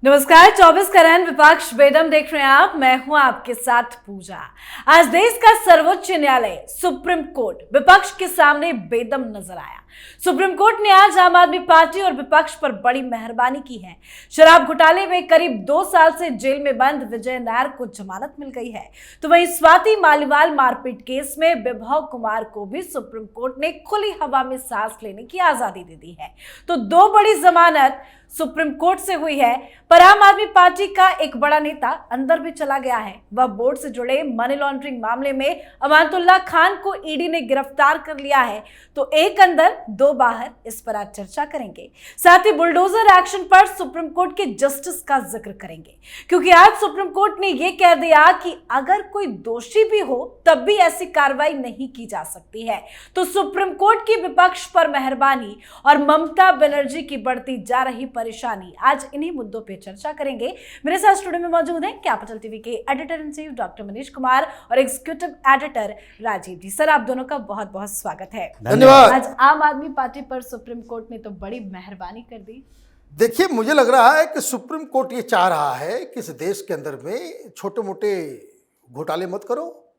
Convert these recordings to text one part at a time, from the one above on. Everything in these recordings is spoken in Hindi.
नमस्कार। 24 करंट विपक्ष बेदम देख रहे हैं आप। मैं हूं आपके साथ पूजा। आज देश का सर्वोच्च न्यायालय सुप्रीम कोर्ट विपक्ष के सामने बेदम नजर आया। सुप्रीम कोर्ट ने आज आम आदमी पार्टी और विपक्ष पर बड़ी मेहरबानी की है। शराब घोटाले में करीब 2 साल से जेल में बंद विजय नायर को जमानत मिल गई है। तो वहीं स्वाति मालीवाल मारपीट केस में विभव कुमार को भी सुप्रीम कोर्ट ने खुली हवा में सांस लेने की आजादी दे दी है। तो 2 बड़ी जमानत सुप्रीम कोर्ट से हुई है। पर आम आदमी पार्टी का एक बड़ा नेता अंदर भी चला गया है। वह बोर्ड से जुड़े मनी लॉन्ड्रिंग मामले में अमानतुल्लाह खान को ईडी ने गिरफ्तार कर लिया है। तो एक अंदर 2 बाहर, इस पर आज चर्चा करेंगे। साथ ही बुलडोजर एक्शन पर सुप्रीम कोर्ट के जस्टिस का जिक्र करेंगे, क्योंकि आज सुप्रीम कोर्ट ने यह कह दिया कि अगर कोई दोषी भी हो तब भी ऐसी कार्रवाई नहीं की जा सकती है। तो सुप्रीम कोर्ट की विपक्ष पर मेहरबानी और ममता बनर्जी की बढ़ती जा रही परेशानी, आज इन्हीं मुद्दों पे चर्चा करेंगे। मेरे साथ स्टूडियो में मौजूद हैं कैपिटल टीवी के editor in chief doctor Manish Kumar और एग्जीक्यूटिव एडिटर राजीव जी। सर, आप दोनों का बहुत बहुत स्वागत है। धन्यवाद। आज आम आदमी पार्टी पर सुप्रीम कोर्ट ने तो बड़ी मेहरबानी कर दी। देखिए, मुझे लग रहा है कि सुप्रीम कोर्ट ये चाह रहा है कि इस देश के अंदर में छोटे मोटे घोटाले मत करो।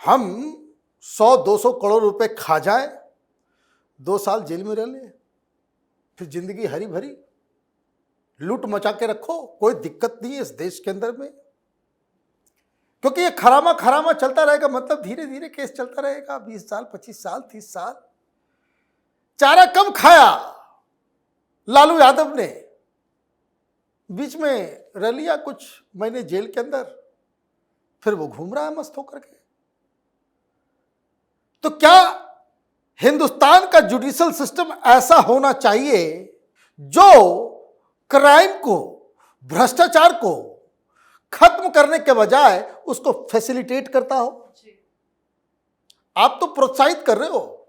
हम 100-200 करोड़ रुपए खा जाए, 2 साल जेल में रह ले, फिर जिंदगी हरी भरी लूट मचा के रखो, कोई दिक्कत नहीं है इस देश के अंदर में। क्योंकि ये खरामा खरामा चलता रहेगा, मतलब धीरे धीरे केस चलता रहेगा। 20 साल, 25 साल, 30 साल। चारा कम खाया लालू यादव ने, बीच में रह लिया कुछ महीने जेल के अंदर, फिर वो घूम रहा है मस्त होकर के। तो क्या हिंदुस्तान का जुडिशल सिस्टम ऐसा होना चाहिए जो क्राइम को, भ्रष्टाचार को खत्म करने के बजाय उसको फैसिलिटेट करता हो? आप तो प्रोत्साहित कर रहे हो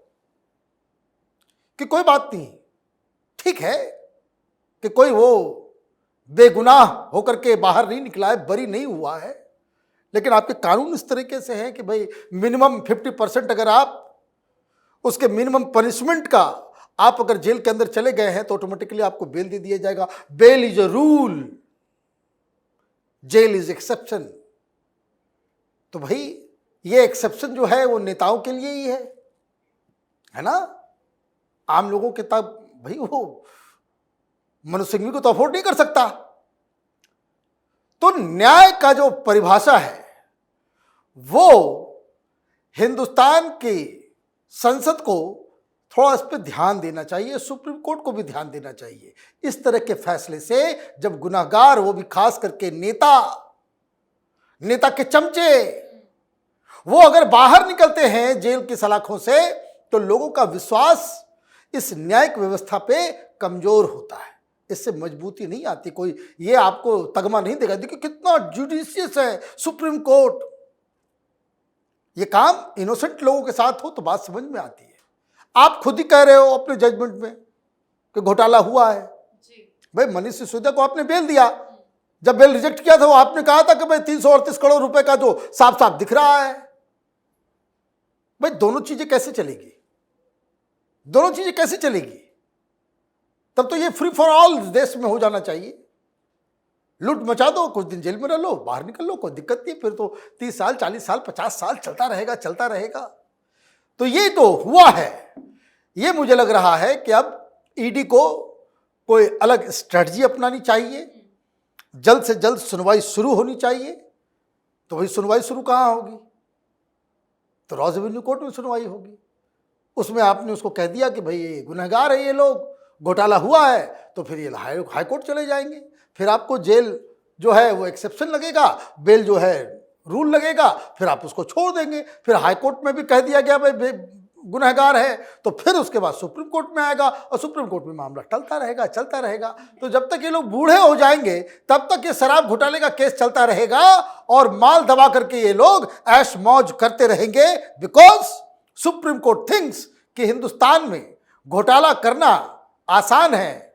कि कोई बात नहीं, ठीक है कि कोई वो बेगुनाह होकर के बाहर नहीं निकला है, बरी नहीं हुआ है, लेकिन आपके कानून इस तरीके से हैं कि भाई मिनिमम 50% अगर आप उसके मिनिमम पनिशमेंट का आप अगर जेल के अंदर चले गए हैं तो ऑटोमेटिकली आपको बेल दे दिया जाएगा। Bail is a rule, jail is exception. तो भाई ये एक्सेप्शन जो है वो नेताओं के लिए ही है ना। आम लोगों के तब भाई वो मनुष्य सिंघवी को तो अफोर्ड नहीं कर सकता। तो न्याय का जो परिभाषा है वो हिंदुस्तान की संसद को थोड़ा इस पर ध्यान देना चाहिए, सुप्रीम कोर्ट को भी ध्यान देना चाहिए। इस तरह के फैसले से जब गुनाहगार, वो भी खास करके नेता के चमचे, वो अगर बाहर निकलते हैं जेल की सलाखों से, तो लोगों का विश्वास इस न्यायिक व्यवस्था पे कमजोर होता है। इससे मजबूती नहीं आती। कोई ये आपको तगमा नहीं देगा। देखिए कितना जुडिशियस है सुप्रीम कोर्ट। ये काम इनोसेंट लोगों के साथ हो तो बात समझ में आती है। आप खुद ही कह रहे हो अपने जजमेंट में कि घोटाला हुआ है जी। भाई मनीष सिसोदिया को आपने बेल दिया, जब बेल रिजेक्ट किया था वो आपने कहा था कि भाई 338 करोड़ रुपए का जो साफ साफ दिख रहा है। भाई दोनों चीजें कैसे चलेगी? दोनों चीजें कैसे चलेगी? तब तो ये फ्री फॉर ऑल देश में हो जाना चाहिए। लूट मचा दो, कुछ दिन जेल में रह लो, बाहर निकल लो, कोई दिक्कत नहीं। फिर तो 30 साल, 40 साल, 50 साल चलता रहेगा। तो ये तो हुआ है। ये मुझे लग रहा है कि अब ईडी को कोई अलग स्ट्रेटजी अपनानी चाहिए, जल्द से जल्द सुनवाई शुरू होनी चाहिए। तो भाई सुनवाई शुरू कहाँ होगी? तो रॉ रेवेन्यू कोर्ट में सुनवाई होगी। उसमें आपने उसको कह दिया कि भाई ये गुनहगार है, ये लोग, घोटाला हुआ है, तो फिर ये हाई कोर्ट चले जाएंगे। फिर आपको जेल जो है वो एक्सेप्शन लगेगा, बेल जो है रूल लगेगा, फिर आप उसको छोड़ देंगे। फिर हाई कोर्ट में भी कह दिया गया भाई गुनहगार है, तो फिर उसके बाद सुप्रीम कोर्ट में आएगा और सुप्रीम कोर्ट में मामला चलता रहेगा। तो जब तक ये लोग बूढ़े हो जाएंगे तब तक ये शराब घोटाले का केस चलता रहेगा और माल दबा करके ये लोग ऐश मौज करते रहेंगे। बिकॉज सुप्रीम कोर्ट थिंक्स कि हिंदुस्तान में घोटाला करना आसान है,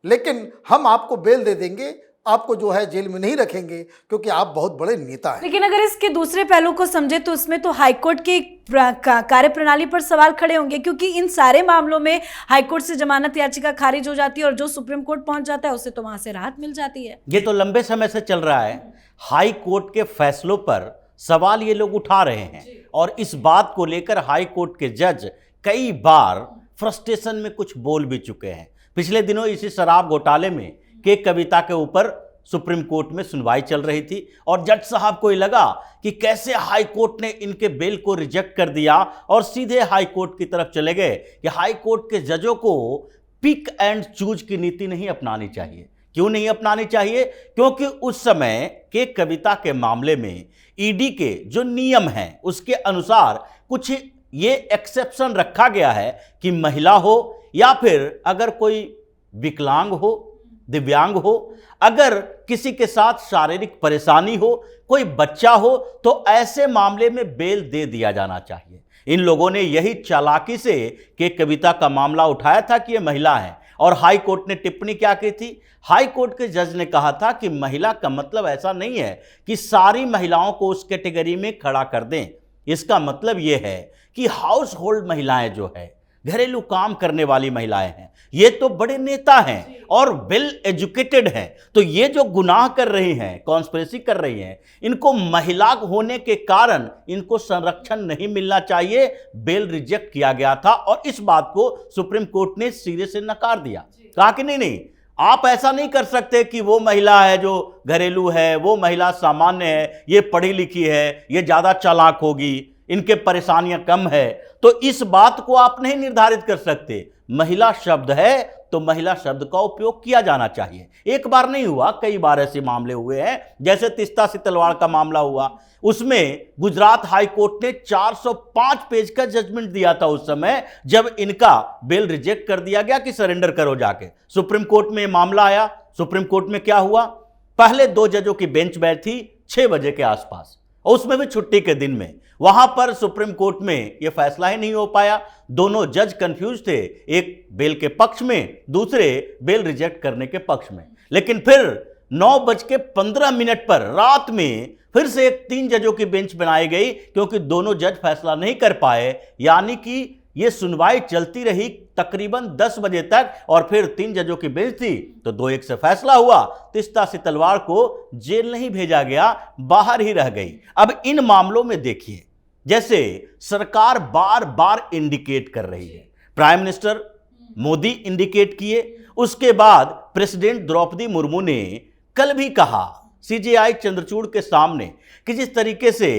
लेकिन हम आपको बेल दे देंगे, आपको जो है जेल में नहीं रखेंगे क्योंकि आप बहुत बड़े नेता हैं। लेकिन अगर इसके दूसरे पहलू को समझे तो उसमें तो हाईकोर्ट की कार्यप्रणाली पर सवाल खड़े होंगे, क्योंकि इन सारे मामलों में हाईकोर्ट से जमानत याचिका खारिज हो जाती है और जो सुप्रीम कोर्ट पहुंच जाता है उसे तो वहां से राहत मिल जाती है। ये तो लंबे समय से चल रहा है। हाई कोर्ट के फैसलों पर सवाल ये लोग उठा रहे हैं और इस बात को लेकर हाई कोर्ट के जज कई बार फ्रस्ट्रेशन में कुछ बोल भी चुके हैं। पिछले दिनों इसी शराब घोटाले में के कविता के ऊपर सुप्रीम कोर्ट में सुनवाई चल रही थी और जज साहब को ये लगा कि कैसे हाई कोर्ट ने इनके बेल को रिजेक्ट कर दिया और सीधे हाई कोर्ट की तरफ चले गए कि हाई कोर्ट के जजों को पिक एंड चूज की नीति नहीं अपनानी चाहिए। क्यों नहीं अपनानी चाहिए? क्योंकि उस समय के कविता के मामले में ईडी के जो नियम हैं उसके अनुसार कुछ ये एक्सेप्शन रखा गया है कि महिला हो या फिर अगर कोई विकलांग हो, दिव्यांग हो, अगर किसी के साथ शारीरिक परेशानी हो, कोई बच्चा हो, तो ऐसे मामले में बेल दे दिया जाना चाहिए। इन लोगों ने यही चालाकी से के कविता का मामला उठाया था कि ये महिला है और हाई कोर्ट ने टिप्पणी क्या की थी? हाई कोर्ट के जज ने कहा था कि महिला का मतलब ऐसा नहीं है कि सारी महिलाओं को उस कैटेगरी में खड़ा कर दें। इसका मतलब यह है कि हाउस होल्ड महिलाएं जो है, घरेलू काम करने वाली महिलाएं हैं, ये तो बड़े नेता हैं और वेल एजुकेटेड हैं, तो ये जो गुनाह कर रही हैं, कॉन्स्पिरेसी कर रही हैं, इनको महिला होने के कारण इनको संरक्षण नहीं मिलना चाहिए। बेल रिजेक्ट किया गया था और इस बात को सुप्रीम कोर्ट ने सिरे से नकार दिया। कहा कि नहीं, आप ऐसा नहीं कर सकते कि वो महिला है जो घरेलू है, वो महिला सामान्य है, ये पढ़ी लिखी है, ये ज्यादा चालाक होगी, इनके परेशानियां कम है, तो इस बात को आप नहीं निर्धारित कर सकते। महिला शब्द है तो महिला शब्द का उपयोग किया जाना चाहिए। एक बार नहीं हुआ, कई बार ऐसे मामले हुए हैं, जैसे तीस्ता सितलवाड़ का मामला हुआ, उसमें गुजरात हाई कोर्ट ने 405 पेज का जजमेंट दिया था उस समय, जब इनका बेल रिजेक्ट कर दिया गया कि सरेंडर करो जाके। सुप्रीम कोर्ट में मामला आया, सुप्रीम कोर्ट में क्या हुआ? पहले 2 जजों की बेंच बैठी 6 बजे के आसपास, और उसमें भी छुट्टी के दिन में। वहां पर सुप्रीम कोर्ट में यह फैसला ही नहीं हो पाया। दोनों जज कंफ्यूज थे, एक बेल के पक्ष में, दूसरे बेल रिजेक्ट करने के पक्ष में। लेकिन फिर 9:15 पर रात में फिर से 3 जजों की बेंच बनाई गई, क्योंकि दोनों जज फैसला नहीं कर पाए। यानी कि यह सुनवाई चलती रही तकरीबन 10 बजे तक और फिर 3 जजों की बेंच थी, तो 2-1 से फैसला हुआ। तीस्ता सितलवाड़ को जेल नहीं भेजा गया, बाहर ही रह गई। अब इन मामलों में देखिए, जैसे सरकार बार बार इंडिकेट कर रही है, प्राइम मिनिस्टर मोदी इंडिकेट किए, उसके बाद प्रेसिडेंट द्रौपदी मुर्मू ने कल भी कहा सीजेआई चंद्रचूड़ के सामने कि जिस तरीके से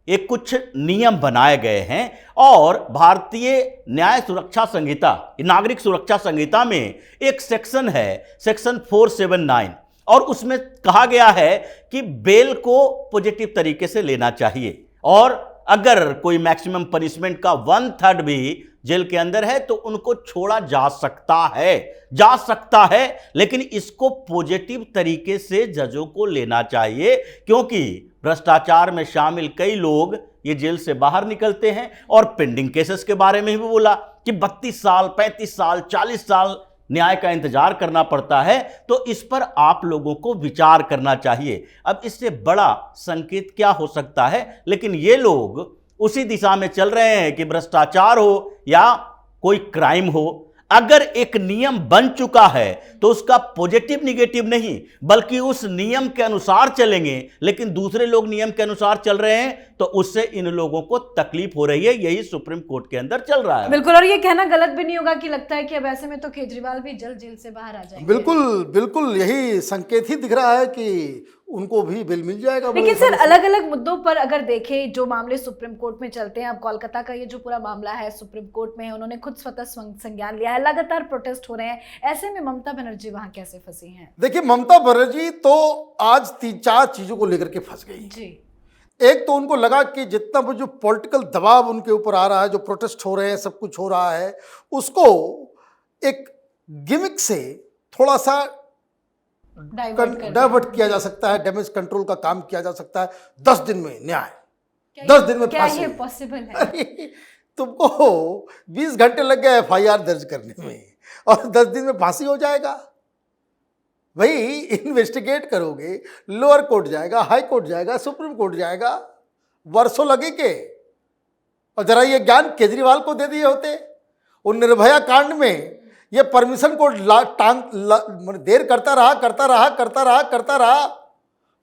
एक कुछ नियम बनाए गए हैं और भारतीय न्याय सुरक्षा संहिता, नागरिक सुरक्षा संहिता में एक सेक्शन है, सेक्शन 479, और उसमें कहा गया है कि बेल को पॉजिटिव तरीके से लेना चाहिए और अगर कोई मैक्सिमम पनिशमेंट का 1/3 भी जेल के अंदर है तो उनको छोड़ा जा सकता है, लेकिन इसको पॉजिटिव तरीके से जजों को लेना चाहिए, क्योंकि भ्रष्टाचार में शामिल कई लोग ये जेल से बाहर निकलते हैं। और पेंडिंग केसेस के बारे में भी बोला कि 32 साल, 35 साल, 40 साल न्याय का इंतजार करना पड़ता है, तो इस पर आप लोगों को विचार करना चाहिए। अब इससे बड़ा संकेत क्या हो सकता है? लेकिन ये लोग उसी दिशा में चल रहे हैं कि भ्रष्टाचार हो या कोई क्राइम हो, अगर एक नियम बन चुका है तो उसका पॉजिटिव निगेटिव नहीं, बल्कि उस नियम के अनुसार चलेंगे। लेकिन दूसरे लोग नियम के अनुसार चल रहे हैं तो उससे इन लोगों को तकलीफ हो रही है। यही सुप्रीम कोर्ट के अंदर चल रहा है। बिल्कुल, और ये कहना गलत भी नहीं होगा कि लगता है कि अब ऐसे में तो केजरीवाल भी जल्द जेल से बाहर आ जाएंगे। बिल्कुल बिल्कुल, यही संकेत ही दिख रहा है कि उनको भी बेल मिल जाएगा। लेकिन सर, अलग अलग मुद्दों पर अगर देखें, जो मामले सुप्रीम कोर्ट में चलते हैं, अब कोलकाता का ये जो पूरा मामला है सुप्रीम कोर्ट में है, उन्होंने खुद स्वतः संज्ञान लिया है, लगातार प्रोटेस्ट हो रहे हैं, ऐसे में ममता बनर्जी वहां कैसे फंसी हैं? देखिए, ममता बनर्जी तो आज 3-4 चीजों को लेकर के फंस गई जी। एक तो उनको लगा कि जितना भी जो पॉलिटिकल दबाव उनके ऊपर आ रहा है, जो प्रोटेस्ट हो रहे हैं, सब कुछ हो रहा है, उसको एक गिमिक से थोड़ा सा डाइवर्ट किया जा सकता है, डैमेज कंट्रोल का काम किया जा सकता है। 10 दिन में न्याय, 10 दिन में क्या फांसी। ये पॉसिबल है? तुमको 20 घंटे लग गए FIR दर्ज करने में और 10 दिन में फांसी हो जाएगा। भाई इन्वेस्टिगेट करोगे, लोअर कोर्ट जाएगा, हाई कोर्ट जाएगा, सुप्रीम कोर्ट जाएगा, वर्षों लगेंगे। और जरा ये ज्ञान केजरीवाल को दे दिए होते। वो निर्भया कांड में ये परमिशन को देर करता रहा,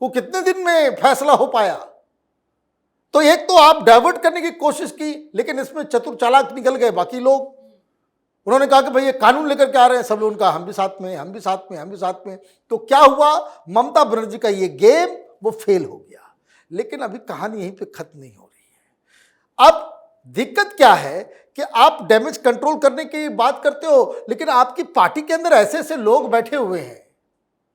वो कितने दिन में फैसला हो पाया। तो एक तो आप डाइवर्ट करने की कोशिश की, लेकिन इसमें चतुर चालाक निकल गए बाकी लोग। उन्होंने कहा कि भाई ये कानून लेकर के आ रहे हैं सब लोग, उनका हम भी साथ में। तो क्या हुआ, ममता बनर्जी का ये गेम वो फेल हो गया। लेकिन अभी कहानी यहीं पे खत्म नहीं हो रही है। अब दिक्कत क्या है कि आप डैमेज कंट्रोल करने की बात करते हो, लेकिन आपकी पार्टी के अंदर ऐसे ऐसे लोग बैठे हुए हैं।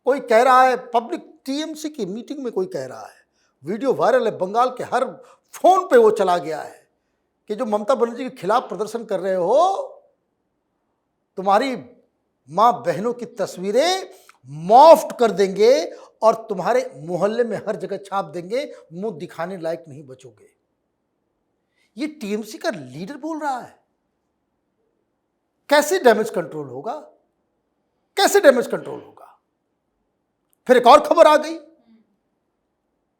कोई कह रहा है, पब्लिक टीएमसी की मीटिंग में कोई कह रहा है, वीडियो वायरल है, बंगाल के हर फोन पे वो चला गया है कि जो ममता बनर्जी के खिलाफ प्रदर्शन कर रहे हो, तुम्हारी मां बहनों की तस्वीरें मॉफ्ट कर देंगे और तुम्हारे मोहल्ले में हर जगह छाप देंगे, मुंह दिखाने लायक नहीं बचोगे। ये टीएमसी का लीडर बोल रहा है। कैसे डैमेज कंट्रोल होगा? फिर एक और खबर आ गई,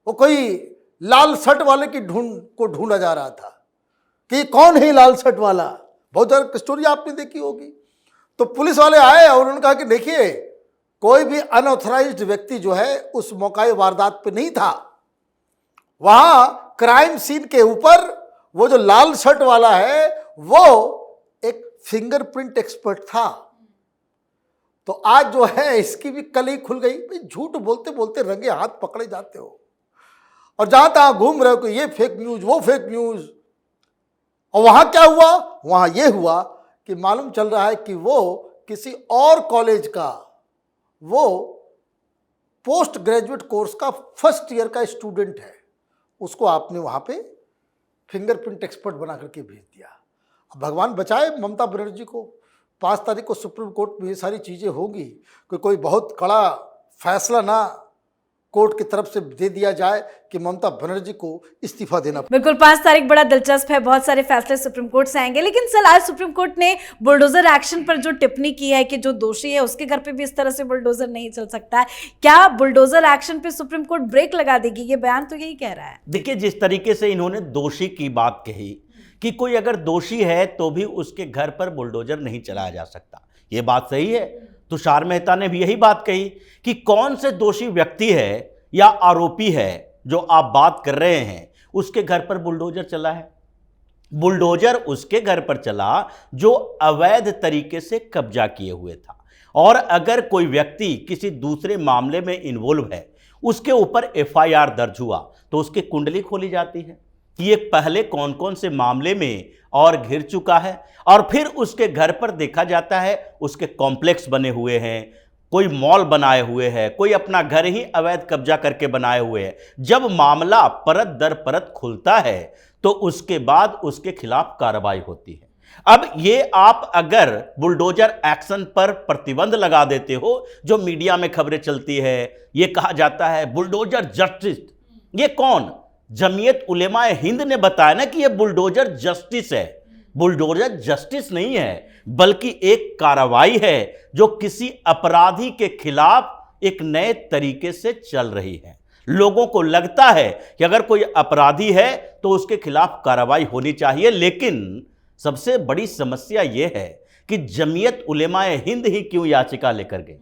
वो कोई लाल शर्ट वाले की ढूंढा जा रहा था कि कौन है लाल शर्ट वाला। बहुत ज्यादा स्टोरी आपने देखी होगी। तो पुलिस वाले आए और उन्होंने कहा कि देखिए, कोई भी अनऑथराइज्ड व्यक्ति जो है उस मौके वारदात पे नहीं था। वहां क्राइम सीन के ऊपर वो जो लाल शर्ट वाला है वो एक फिंगरप्रिंट एक्सपर्ट था। तो आज जो है इसकी भी कल ही खुल गई। भाई झूठ बोलते बोलते रंगे हाथ पकड़े जाते हो और जहां तहां घूम रहे हो कि ये फेक न्यूज, वो फेक न्यूज। और वहां क्या हुआ? वहां ये हुआ कि मालूम चल रहा है कि वो किसी और कॉलेज का, वो पोस्ट ग्रेजुएट कोर्स का फर्स्ट ईयर का स्टूडेंट है। उसको आपने वहां पे फिंगरप्रिंट एक्सपर्ट बना करके भेज दिया। अब भगवान बचाए ममता बनर्जी को। 5 तारीख को सुप्रीम कोर्ट में ये सारी चीज़ें होंगी कि कोई बहुत कड़ा फैसला ना कोर्ट की तरफ से दे दिया जाए कि ममता बनर्जी को इस्तीफा देना। बिल्कुल, 5 तारीख बड़ा दिलचस्प है, बहुत सारे फैसले सुप्रीम कोर्ट से आएंगे। लेकिन सर, आज सुप्रीम कोर्ट ने बुलडोजर एक्शन पर जो टिप्पणी की है कि जो दोषी है उसके घर पे भी इस तरह से बुलडोजर नहीं चल सकता है, क्या बुलडोजर एक्शन पे सुप्रीम कोर्ट ब्रेक लगा देगी? ये बयान तो यही कह रहा है। देखिए, जिस तरीके से इन्होंने दोषी की बात कही कि कोई अगर दोषी है तो भी उसके घर पर बुलडोजर नहीं चलाया जा सकता, ये बात सही है। तुषार मेहता ने भी यही बात कही कि कौन से दोषी व्यक्ति है या आरोपी है जो आप बात कर रहे हैं, उसके घर पर बुलडोजर चला है। बुलडोजर उसके घर पर चला जो अवैध तरीके से कब्जा किए हुए था। और अगर कोई व्यक्ति किसी दूसरे मामले में इन्वॉल्व है, उसके ऊपर एफआईआर दर्ज हुआ तो उसकी कुंडली खोली जाती है कि ये पहले कौन कौन से मामले में और घिर चुका है। और फिर उसके घर पर देखा जाता है उसके कॉम्प्लेक्स बने हुए हैं, कोई मॉल बनाए हुए हैं, कोई अपना घर ही अवैध कब्जा करके बनाए हुए हैं। जब मामला परत दर परत खुलता है तो उसके बाद उसके खिलाफ कार्रवाई होती है। अब ये आप अगर बुलडोजर एक्शन पर प्रतिबंध लगा देते हो, जो मीडिया में खबरें चलती है, ये कहा जाता है बुलडोजर जस्टिस। ये कौन? जमीयत उलेमाए हिंद ने बताया ना कि ये बुलडोजर जस्टिस है। बुलडोजर जस्टिस नहीं है, बल्कि एक कार्रवाई है जो किसी अपराधी के खिलाफ एक नए तरीके से चल रही है। लोगों को लगता है कि अगर कोई अपराधी है तो उसके खिलाफ कार्रवाई होनी चाहिए, लेकिन सबसे बड़ी समस्या यह है कि जमीयत उलेमाए हिंद ही क्यों याचिका लेकर गई।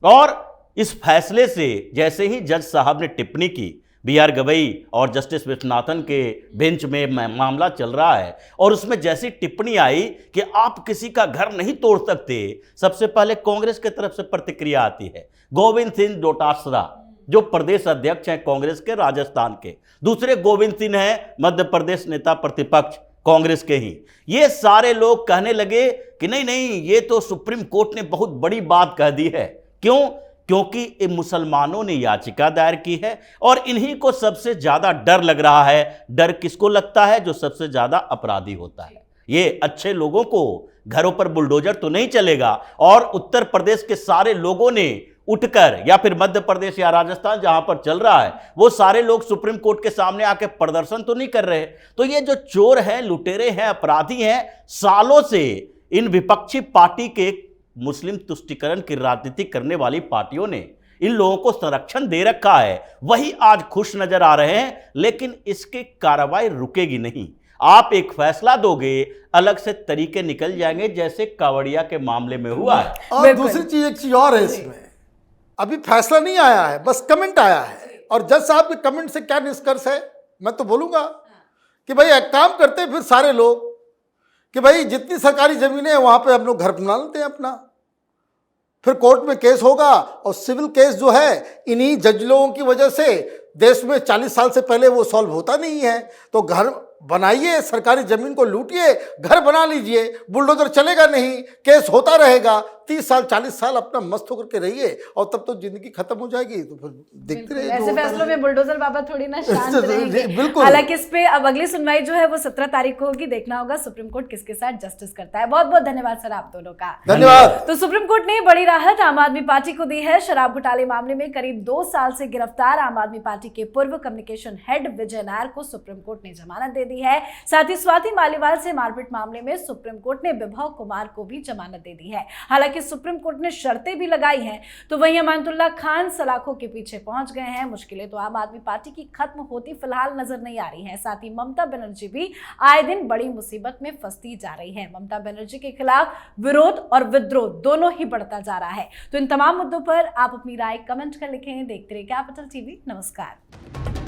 और इस फैसले से जैसे ही जज साहब ने टिप्पणी की, बी.आर. गवई और जस्टिस विश्वनाथन के बेंच में मामला चल रहा है, और उसमें जैसी टिप्पणी आई कि आप किसी का घर नहीं तोड़ सकते, सबसे पहले कांग्रेस की तरफ से प्रतिक्रिया आती है। गोविंद सिंह डोटासरा जो प्रदेश अध्यक्ष हैं कांग्रेस के राजस्थान के, दूसरे गोविंद सिंह हैं मध्य प्रदेश नेता प्रतिपक्ष कांग्रेस के ही। ये सारे लोग कहने लगे कि नहीं नहीं, ये तो सुप्रीम कोर्ट ने बहुत बड़ी बात कह दी है। क्यों? क्योंकि मुसलमानों ने याचिका दायर की है और इन्हीं को सबसे ज्यादा डर लग रहा है। डर किसको लगता है? जो सबसे ज्यादा अपराधी होता है। ये अच्छे लोगों को घरों पर बुलडोजर तो नहीं चलेगा। और उत्तर प्रदेश के सारे लोगों ने उठकर, या फिर मध्य प्रदेश या राजस्थान जहां पर चल रहा है, वो सारे लोग सुप्रीम कोर्ट के सामने आके प्रदर्शन तो नहीं कर रहे। तो ये जो चोर हैं, लुटेरे हैं, अपराधी हैं, सालों से इन विपक्षी पार्टी के मुस्लिम तुष्टीकरण की राजनीति करने वाली पार्टियों ने इन लोगों को संरक्षण दे रखा है, वही आज खुश नजर आ रहे हैं, लेकिन इसकी कार्रवाई रुकेगी नहीं। आप एक फैसला दोगे, अलग से तरीके निकल जाएंगे, जैसे कावड़िया के मामले में हुआ है। और दूसरी चीज, एक चीज और है इसमें, अभी फैसला नहीं आया है, बस कमेंट आया है। और जज साहब के कमेंट से क्या निष्कर्ष है, मैं तो बोलूंगा कि भाई एक काम करते हैं फिर सारे लोग कि भाई जितनी सरकारी जमीनें हैं वहां पे हम लोग घर बना लेते हैं अपना, फिर कोर्ट में केस होगा। और सिविल केस जो है इन्हीं जज लोगों की वजह से देश में 40 साल से पहले वो सॉल्व होता नहीं है। तो घर बनाइए, सरकारी जमीन को लूटिए, घर बना लीजिए, बुलडोजर चलेगा नहीं, केस होता रहेगा, 30 साल 40 साल अपना मस्त होकर के रहिए, और तब तो जिंदगी खत्म हो जाएगी। तो फिर देखते रहिए। ऐसे फैसलों में बुलडोजर बाबा थोड़ी ना शांत रहेंगे। बिल्कुल। हालांकि इस पे अब अगली सुनवाई जो है वो 17 तारीख को होगी। देखना होगा सुप्रीम कोर्ट किसके साथ जस्टिस करता है। बहुत बहुत धन्यवाद सर आप दोनों का। धन्यवाद। तो सुप्रीम कोर्ट ने बड़ी राहत आम आदमी पार्टी को दी है। शराब घोटाले मामले में करीब 2 साल से गिरफ्तार आम आदमी पार्टी के पूर्व कम्युनिकेशन हेड विजय नायर को सुप्रीम कोर्ट ने जमानत दे दी है। साथ ही स्वाति मालीवाल से मारपीट मामले में सुप्रीम कोर्ट ने विभव कुमार को भी जमानत दे दी है। हालांकि सुप्रीम कोर्ट ने शर्तें भी लगाई हैं, तो वहीं अमानतुल्लाह खान सलाखों के पीछे पहुंच गए हैं। मुश्किलें तो आम आदमी पार्टी की खत्म होती फिलहाल नजर नहीं आ रही हैं। साथ ही ममता बनर्जी भी आए दिन बड़ी मुसीबत में फंसती जा रही है। ममता बनर्जी के खिलाफ विरोध और विद्रोह दोनों ही बढ़ता जा रहा है। तो इन तमाम मुद्दों पर आप अपनी राय कमेंट कर लिखें। देखते रहिए कैपिटल टीवी। नमस्कार।